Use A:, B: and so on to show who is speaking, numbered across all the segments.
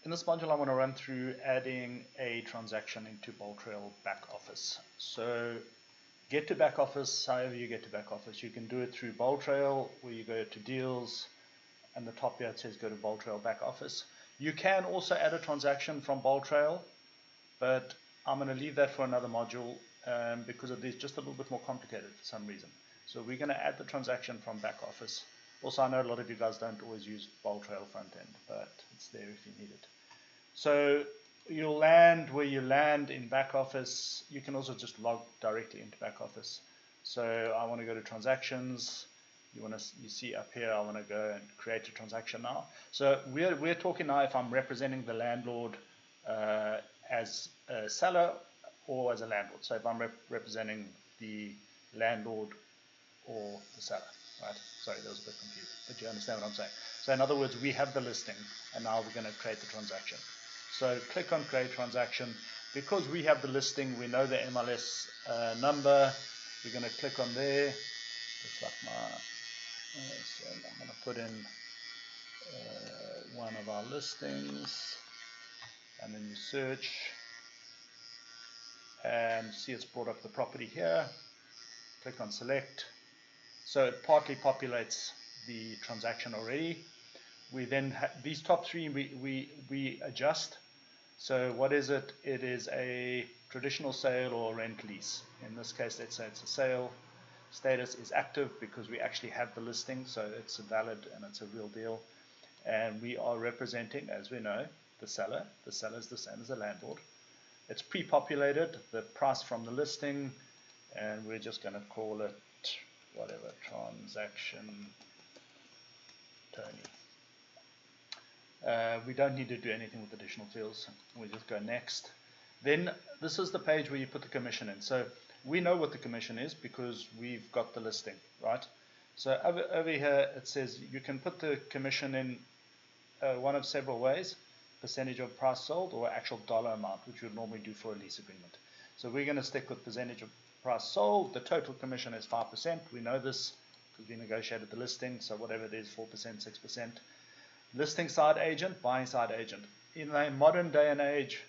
A: In this module, I want to run through adding a transaction into Bolt.Trail Backoffice. So get to Backoffice, however you get to Backoffice. You can do it through Bolt.Trail, where you go to Deals, and the top here it says go to Bolt.Trail Backoffice. You can also add a transaction from Bolt.Trail, but I'm going to leave that for another module because it is just a little bit more complicated for some reason. So we're going to add the transaction from Backoffice. Also, I know a lot of you guys don't always use Bolt.Trail front end, but it's there if you need it. So you'll land where you land in Backoffice. You can also just log directly into Backoffice. So I want to go to transactions. You see up here, I want to go and create a transaction now. So we're talking now if I'm representing the landlord as a seller or as a landlord. So if I'm representing the landlord or the seller, right? Sorry, that was a bit confusing, but you understand what I'm saying. So in other words, we have the listing, and now we're going to create the transaction. So click on create transaction. Because we have the listing, we know the MLS number. We're going to click on there. Just like so I'm going to put in one of our listings, and then you search, and see it's brought up the property here. Click on select. So it partly populates the transaction already. We then these top three we adjust. So what is it? It is a traditional sale or rent lease. In this case, let's say it's a sale. Status is active because we actually have the listing, so it's valid and it's a real deal. And we are representing, as we know, the seller. The seller is the same as the landlord. It's pre-populated, the price from the listing, and we're just going to call it whatever, transaction Tony. We don't need to do anything with additional fields. We just go next. Then this is the page where you put the commission in. So we know what the commission is because we've got the listing, right? So over here it says you can put the commission in one of several ways: percentage of price sold or actual dollar amount, which you would normally do for a lease agreement. So we're going to stick with percentage of price sold. The total commission is 5%. We know this because we negotiated the listing. So whatever it is, 4%, 6%. Listing side agent, buying side agent. In a modern day and age,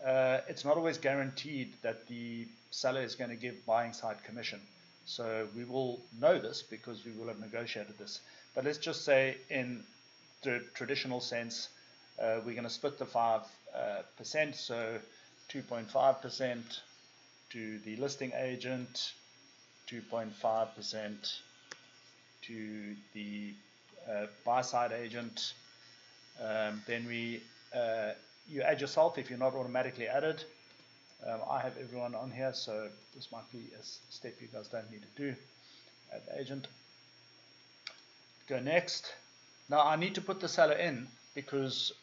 A: it's not always guaranteed that the seller is going to give buying side commission. So we will know this because we will have negotiated this. But let's just say in the traditional sense, we're going to split the 5%, so 2.5% to the listing agent, 2.5% to the buy side agent. Then you add yourself if you're not automatically added. I have everyone on here, so this might be a step you guys don't need to do. Add the agent. Go next. Now I need to put the seller in because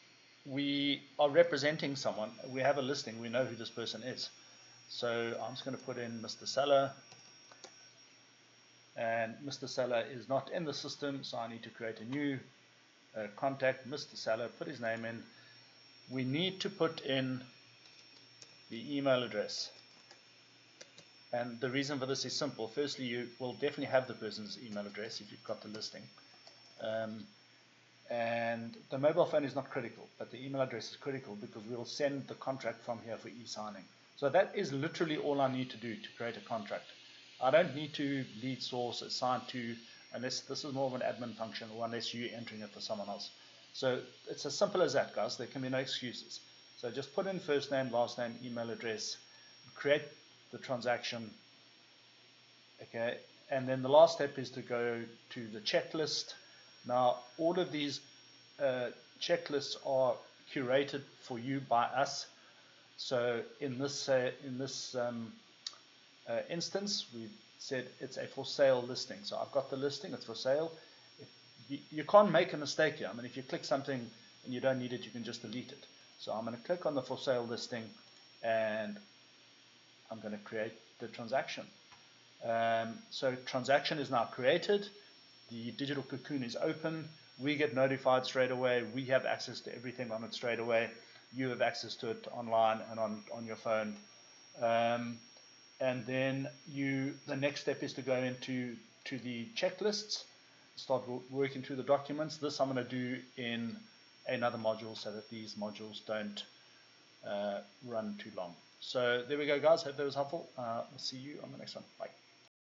A: we are representing someone. We have a listing. We know who this person is. So I'm just going to put in Mr. Seller. And Mr. Seller is not in the system, so I need to create a new contact, Mr. Seller, put his name in. We need to put in the email address. And the reason for this is simple. Firstly, you will definitely have the person's email address if you've got the listing. And the mobile phone is not critical, but the email address is critical because we'll send the contract from here for e-signing. So that is literally all I need to do to create a contract. I don't need to lead source, assign to, unless this is more of an admin function or unless you're entering it for someone else. So it's as simple as that, guys. There can be no excuses. So just put in first name, last name, email address, create the transaction. Okay, and then the last step is to go to the checklist. Now, all of these checklists are curated for you by us. So in this instance, we've said it's a for sale listing. So I've got the listing, it's for sale. You can't make a mistake here. I mean, if you click something and you don't need it, you can just delete it. So I'm going to click on the for sale listing and I'm going to create the transaction. So transaction is now created. The digital cocoon is open. We get notified straight away. We have access to everything on it straight away. You have access to it online and on your phone. And then the next step is to go into the checklists, start working through the documents. This I'm going to do in another module so that these modules don't run too long. So there we go, guys. Hope that was helpful. We'll see you on the next one. Bye.